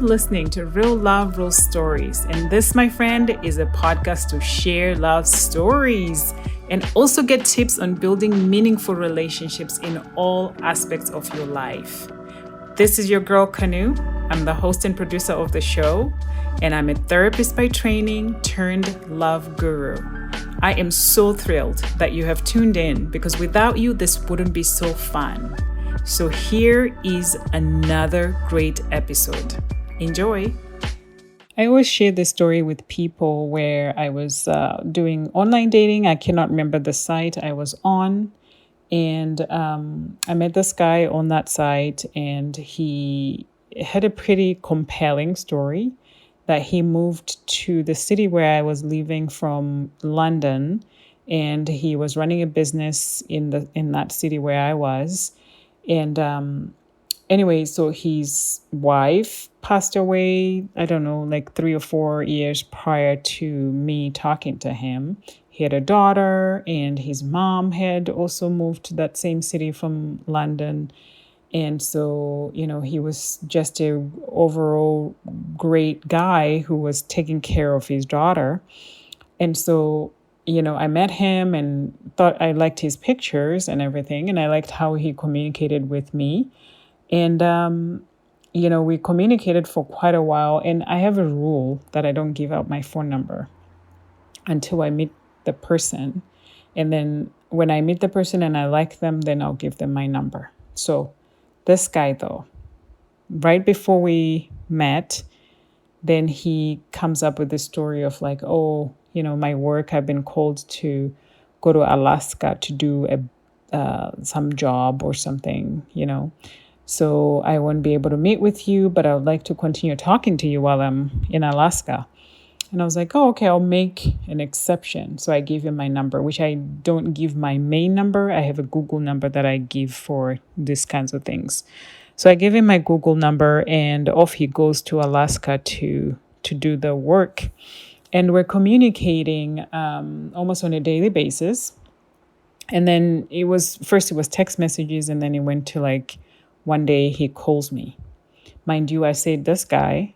listening to Real Love, Real Stories. And this, my friend, is a podcast to share love stories and also get tips on building meaningful relationships in all aspects of your life. This is your girl, Kanu. I'm the host and producer of the show, and I'm a therapist by training turned love guru. I am so thrilled that you have tuned in because without you, this wouldn't be so fun. So here is another great episode. Enjoy. I always share this story with people where I was doing online dating. I cannot remember the site I was on. And I met this guy on that site, and he had a pretty compelling story that he moved to the city where I was leaving from London, and he was running a business in that city where I was. And anyway, so his wife passed away, I don't know, like 3 or 4 years prior to me talking to him. He had a daughter, and his mom had also moved to that same city from London. And so, he was just a overall great guy who was taking care of his daughter. And so, I met him and thought I liked his pictures and everything. And I liked how he communicated with me. And, we communicated for quite a while. And I have a rule that I don't give out my phone number until I meet the person. And then when I meet the person and I like them, then I'll give them my number. So this guy, though, right before we met, then he comes up with the story of like, my work, I've been called to go to Alaska to do some job or something, So I won't be able to meet with you, but I would like to continue talking to you while I'm in Alaska. And I was like, oh, okay, I'll make an exception. So I gave him my number, which I don't give my main number. I have a Google number that I give for these kinds of things. So I gave him my Google number, and off he goes to Alaska to do the work. And we're communicating almost on a daily basis. And then it was text messages, and then it went to like one day he calls me. Mind you, I said, this guy,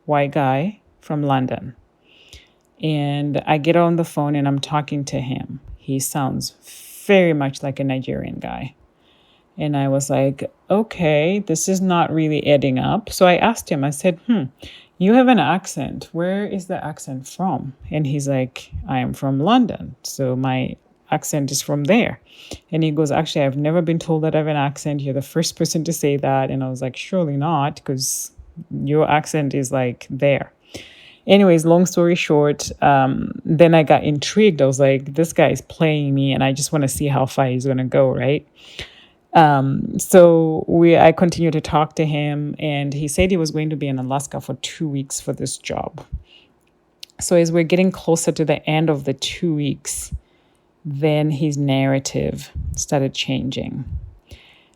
white guy from London. And I get on the phone and I'm talking to him. He sounds very much like a Nigerian guy. And I was like, okay, this is not really adding up. So I asked him, I said, you have an accent. Where is the accent from? And he's like, I am from London. So my accent is from there. And he goes, actually, I've never been told that I have an accent. You're the first person to say that. And I was like, surely not, because your accent is like there. Anyways, long story short, then I got intrigued. I was like, this guy is playing me and I just want to see how far he's going to go, right? So I continued to talk to him, and he said he was going to be in Alaska for 2 weeks for this job. So as we're getting closer to the end of the 2 weeks, then his narrative started changing.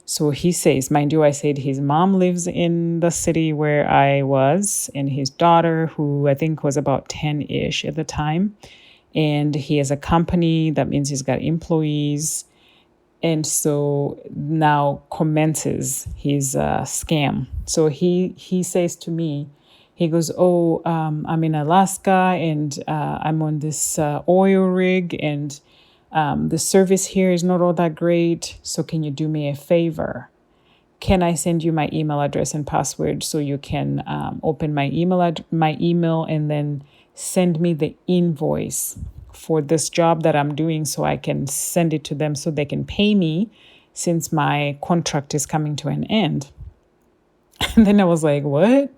So he says, mind you, I said his mom lives in the city where I was, and his daughter, who I think was about 10-ish at the time. And he has a company. That means he's got employees. And so now commences his scam. So he says to me, he goes, I'm in Alaska, and I'm on this oil rig, and the service here is not all that great. So can you do me a favor? Can I send you my email address and password so you can open my email and then send me the invoice for this job that I'm doing so I can send it to them so they can pay me since my contract is coming to an end? And then I was like, what?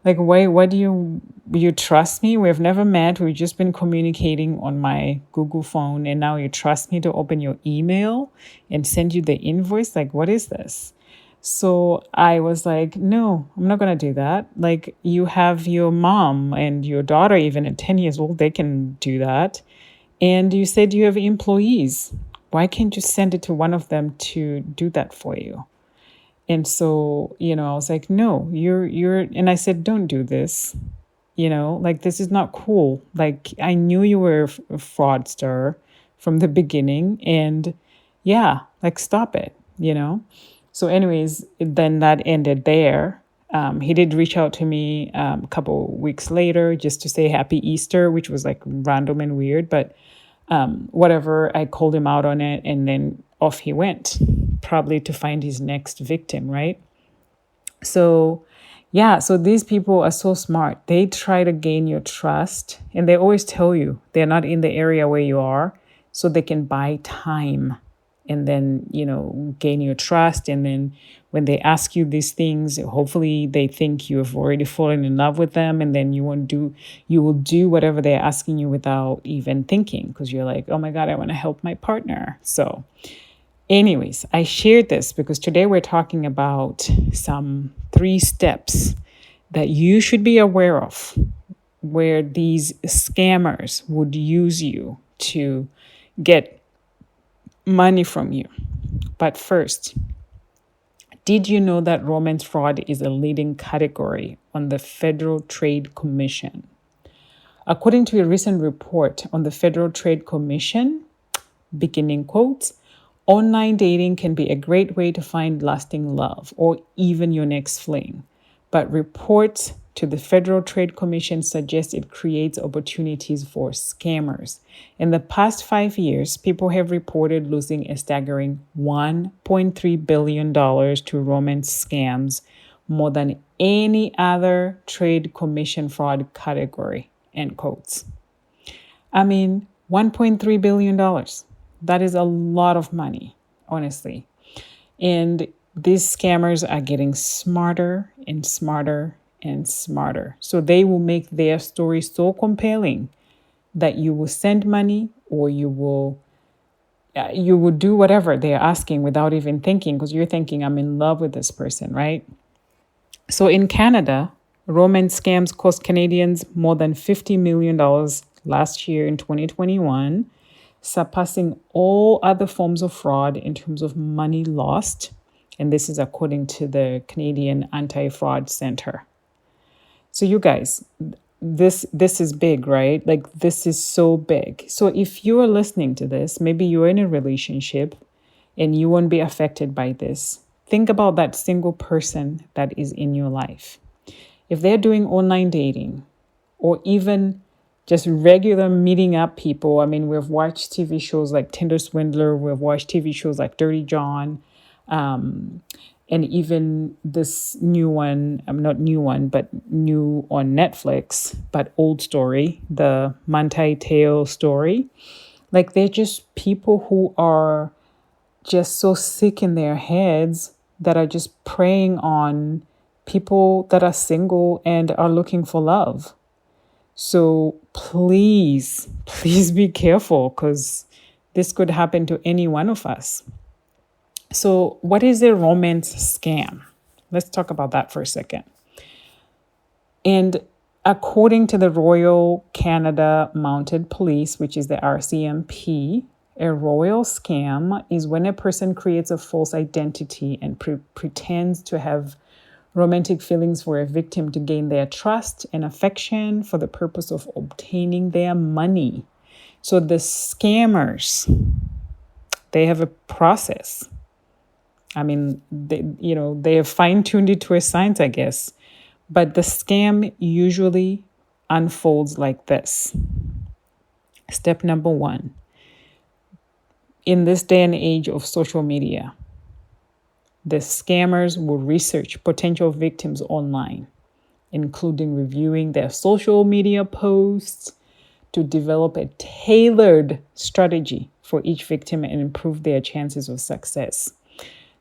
Like, why do you trust me? We've never met. We've just been communicating on my Google phone, and now you trust me to open your email and send you the invoice? Like, what is this? So I was like, no, I'm not going to do that. Like, you have your mom and your daughter, even at 10 years old, they can do that. And you said you have employees. Why can't you send it to one of them to do that for you? And so, I was like, no, and I said, don't do this. Like, this is not cool. Like, I knew you were a fraudster from the beginning, and yeah, like, stop it, So anyways, then that ended there. He did reach out to me a couple weeks later just to say Happy Easter, which was like random and weird, but whatever. I called him out on it, and then off he went, probably to find his next victim, right? So, yeah, so these people are so smart. They try to gain your trust, and they always tell you they're not in the area where you are, so they can buy time and then, gain your trust. And then when they ask you these things, hopefully they think you have already fallen in love with them, and then you will do whatever they're asking you without even thinking, because you're like, oh my God, I want to help my partner. So anyways, I shared this because today we're talking about some 3 steps that you should be aware of where these scammers would use you to get money from you. But first, did you know that romance fraud is a leading category on the Federal Trade Commission? According to a recent report on the Federal Trade Commission, beginning quotes, online dating can be a great way to find lasting love or even your next fling. But reports to the Federal Trade Commission suggest it creates opportunities for scammers. In the past 5 years, people have reported losing a staggering $1.3 billion to romance scams, more than any other Trade Commission fraud category, end quotes. I mean, $1.3 billion. That is a lot of money, honestly. And these scammers are getting smarter and smarter and smarter. So they will make their story so compelling that you will send money, or you will do whatever they're asking without even thinking, because you're thinking, I'm in love with this person, right? So in Canada, romance scams cost Canadians more than $50 million last year in 2021, surpassing all other forms of fraud in terms of money lost. And this is according to the Canadian Anti-Fraud Center. So you guys, this is big, right? Like, this is so big. So if you are listening to this, maybe you're in a relationship and you won't be affected by this. Think about that single person that is in your life. If they're doing online dating, or even just regular meeting up people. I mean, we've watched TV shows like Tinder Swindler. We've watched TV shows like Dirty John. And even this new one, not new one, but new on Netflix, but old story, the Manti Te'o story. Like, they're just people who are just so sick in their heads that are just preying on people that are single and are looking for love. So please be careful, because this could happen to any one of us. So what is a romance scam? Let's talk about that for a second. And according to the Royal Canada Mounted Police, which is the RCMP, a royal scam is when a person creates a false identity and pretends to have romantic feelings for a victim to gain their trust and affection for the purpose of obtaining their money. So the scammers, they have a process. I mean, they have fine-tuned it to a science, I guess. But the scam usually unfolds like this. Step number 1. In this day and age of social media, the scammers will research potential victims online, including reviewing their social media posts to develop a tailored strategy for each victim and improve their chances of success.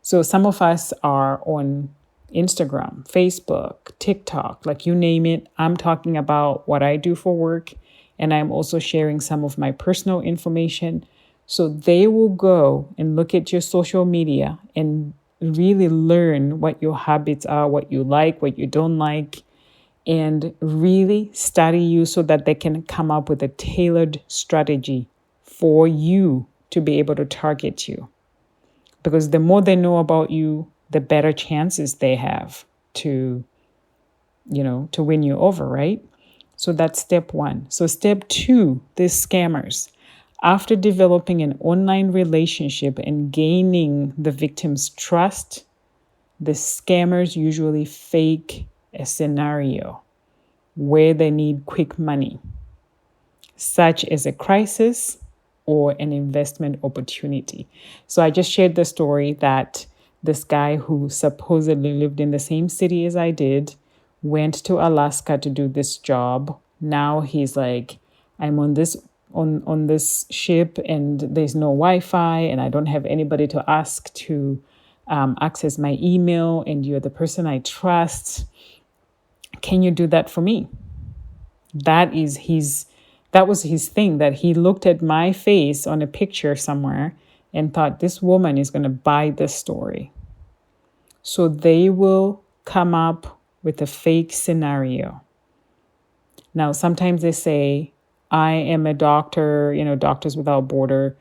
So some of us are on Instagram, Facebook, TikTok, like you name it. I'm talking about what I do for work, and I'm also sharing some of my personal information. So they will go and look at your social media and really learn what your habits are, what you like, what you don't like, and really study you so that they can come up with a tailored strategy for you to be able to target you. Because the more they know about you, the better chances they have to win you over, right? So that's step 1. So step 2, these scammers, after developing an online relationship and gaining the victim's trust, the scammers usually fake a scenario where they need quick money, such as a crisis or an investment opportunity. So I just shared the story that this guy who supposedly lived in the same city as I did went to Alaska to do this job. Now he's like, I'm on this ship and there's no Wi-Fi and I don't have anybody to ask to access my email, and you're the person I trust. Can you do that for me? That is that was his thing, that he looked at my face on a picture somewhere and thought this woman is going to buy this story. So they will come up with a fake scenario. Now, sometimes they say, I am a doctor, Doctors Without Borders.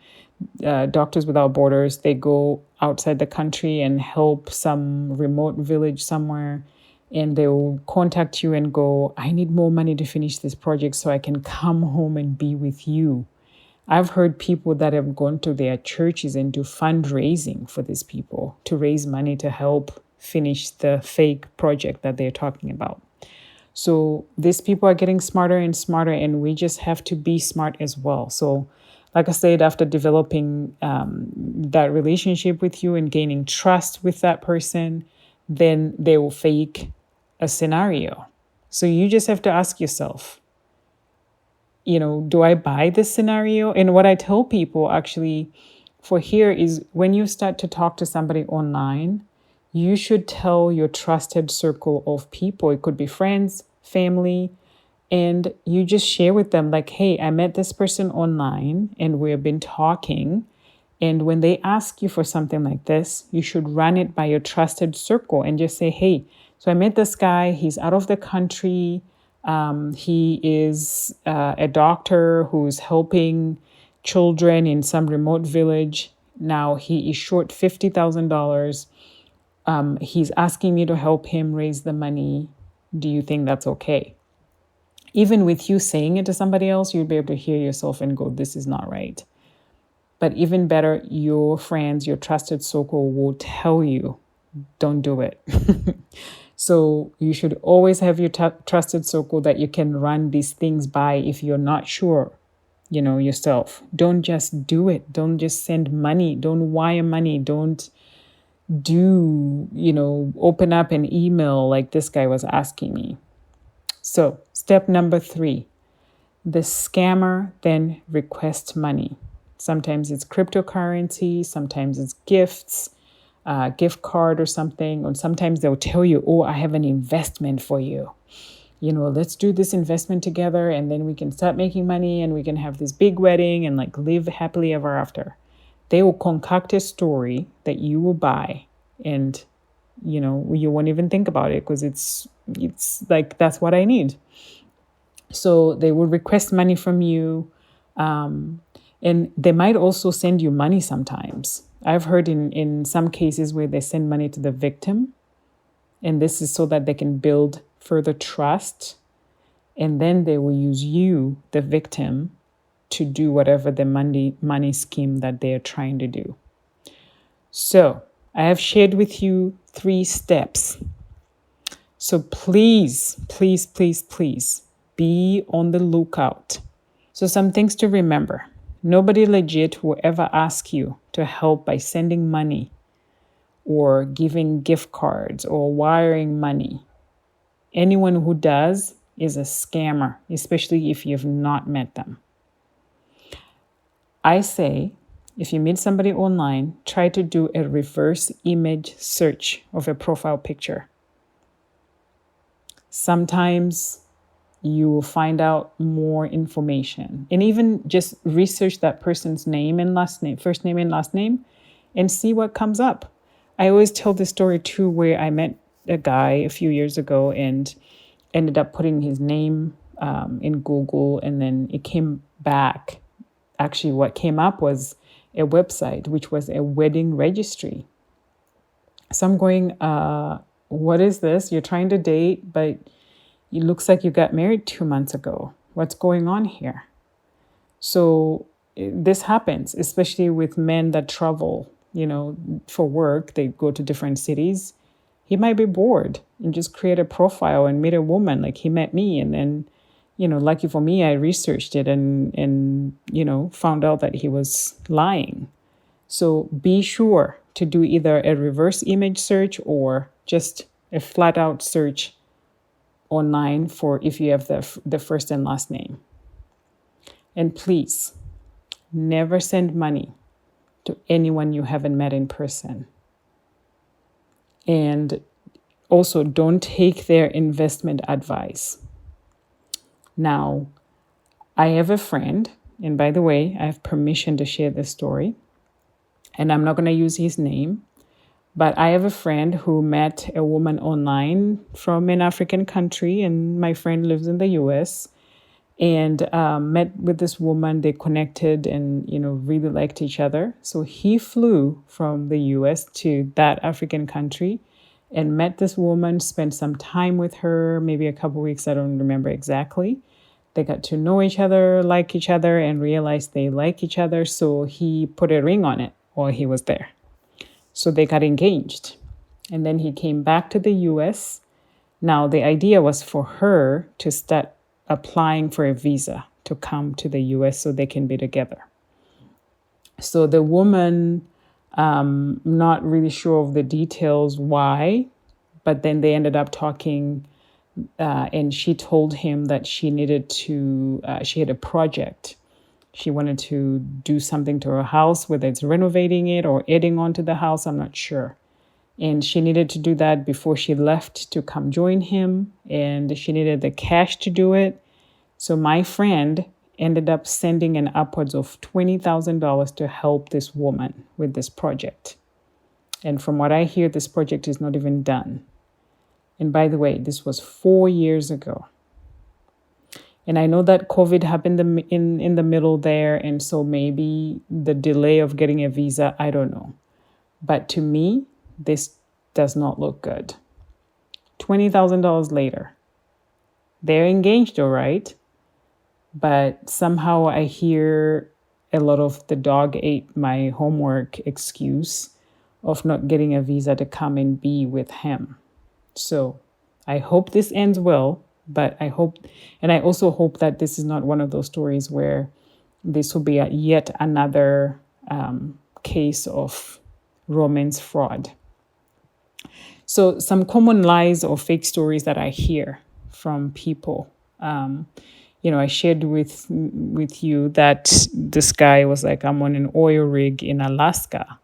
They go outside the country and help some remote village somewhere. And they will contact you and go, I need more money to finish this project so I can come home and be with you. I've heard people that have gone to their churches and do fundraising for these people to raise money to help finish the fake project that they're talking about. So these people are getting smarter and smarter, and we just have to be smart as well. So like I said, after developing that relationship with you and gaining trust with that person, then they will fake a scenario. So you just have to ask yourself, do I buy this scenario? And what I tell people actually for here is, when you start to talk to somebody online, you should tell your trusted circle of people. It could be friends, family, and you just share with them like, hey, I met this person online and we've been talking. And when they ask you for something like this, you should run it by your trusted circle and just say, hey, so I met this guy. He's out of the country. He is a doctor who's helping children in some remote village. Now he is short $50,000. He's asking me to help him raise the money. Do you think that's okay? Even with you saying it to somebody else, you'd be able to hear yourself and go, this is not right. But even better, your friends, your trusted circle will tell you, don't do it. So you should always have your trusted circle that you can run these things by if you're not sure, yourself. Don't just do it. Don't just send money. Don't wire money. Don't open up an email like this guy was asking me. So step number 3, the scammer then requests money. Sometimes it's cryptocurrency, sometimes it's gifts, gift card or something. Or sometimes they'll tell you, oh, I have an investment for you. Let's do this investment together and then we can start making money and we can have this big wedding and live happily ever after. They will concoct a story that you will buy, and you won't even think about it because it's like, that's what I need. So they will request money from you. And they might also send you money sometimes. I've heard in some cases where they send money to the victim. And this is so that they can build further trust. And then they will use you, the victim, to do whatever the money scheme that they're trying to do. So I have shared with you 3 steps. So please, please, please, please be on the lookout. So some things to remember. Nobody legit will ever ask you to help by sending money or giving gift cards or wiring money. Anyone who does is a scammer, especially if you've not met them. I say, if you meet somebody online, try to do a reverse image search of a profile picture. Sometimes you will find out more information, and even just research that person's name and last name, first name and last name, and see what comes up. I always tell this story too, where I met a guy a few years ago and ended up putting his name in Google, and then it came back. Actually, what came up was a website, which was a wedding registry. So I'm going, what is this? You're trying to date, but it looks like you got married 2 months ago. What's going on here? So this happens, especially with men that travel, for work. They go to different cities. he might be bored and just create a profile and meet a woman like he met me. And then, lucky for me, I researched it and found out that he was lying. So be sure to do either a reverse image search or just a flat out search online for if you have the first and last name. And please never send money to anyone you haven't met in person. And also don't take their investment advice. Now, I have a friend, and by the way, I have permission to share this story, and I'm not going to use his name, but I have a friend who met a woman online from an African country, and my friend lives in the US, and met with this woman. They connected and, really liked each other. So he flew from the US to that African country and met this woman, spent some time with her, maybe a couple weeks, I don't remember exactly. They got to know each other, like each other, and realized they like each other. So he put a ring on it while he was there. So they got engaged. And then he came back to the US. Now, the idea was for her to start applying for a visa to come to the US so they can be together. So the woman, not really sure of the details why, but then they ended up talking, and she told him that she needed to, she had a project. She wanted to do something to her house, whether it's renovating it or adding on to the house, I'm not sure. And she needed to do that before she left to come join him, and she needed the cash to do it. So my friend ended up sending an upwards of $20,000 to help this woman with this project. And from what I hear, this project is not even done. And by the way, this was 4 years ago. And I know that COVID happened in the middle there, and so maybe the delay of getting a visa, I don't know. But to me, this does not look good. $20,000 later. They're engaged, all right? But somehow I hear a lot of the dog ate my homework excuse of not getting a visa to come and be with him. So I hope this ends well, but I also hope that this is not one of those stories where this will be yet another case of romance fraud. So some common lies or fake stories that I hear from people. I shared with you that this guy was like, I'm on an oil rig in Alaska.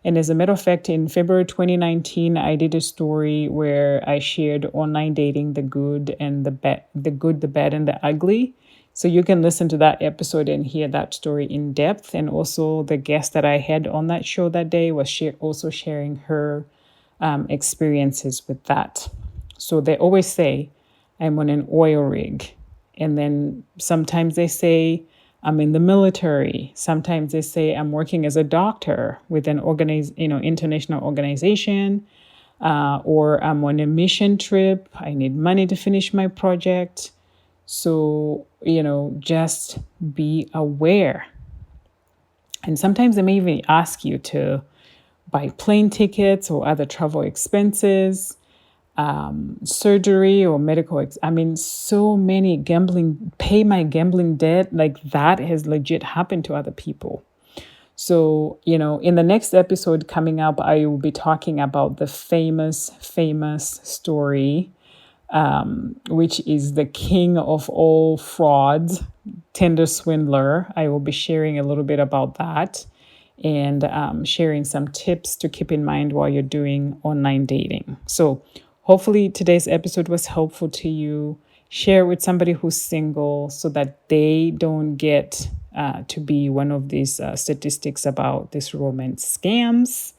And as a matter of fact, in February 2019, I did a story where I shared online dating, the good, the bad, and the ugly. So you can listen to that episode and hear that story in depth. And also the guest that I had on that show that day was also sharing her experiences with that. So they always say, I'm on an oil rig. And then sometimes they say, I'm in the military. Sometimes they say I'm working as a doctor with an international organization, or I'm on a mission trip. I need money to finish my project. So, just be aware. And sometimes they may even ask you to buy plane tickets or other travel expenses, surgery or medical. So many pay my gambling debt, like that has legit happened to other people. So, in the next episode coming up, I will be talking about the famous story, which is the king of all frauds, Tinder swindler. I will be sharing a little bit about that and sharing some tips to keep in mind while you're doing online dating. So hopefully today's episode was helpful to you. Share it with somebody who's single so that they don't get to be one of these statistics about these romance scams.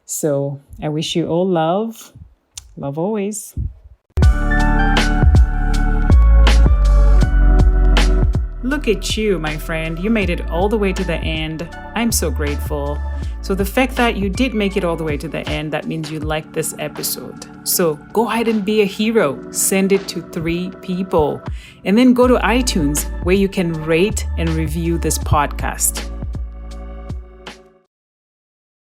So I wish you all love. Love always. Look at you, my friend. You made it all the way to the end. I'm so grateful. So the fact that you did make it all the way to the end, that means you liked this episode. So go ahead and be a hero. Send it to 3 people. And then go to iTunes where you can rate and review this podcast.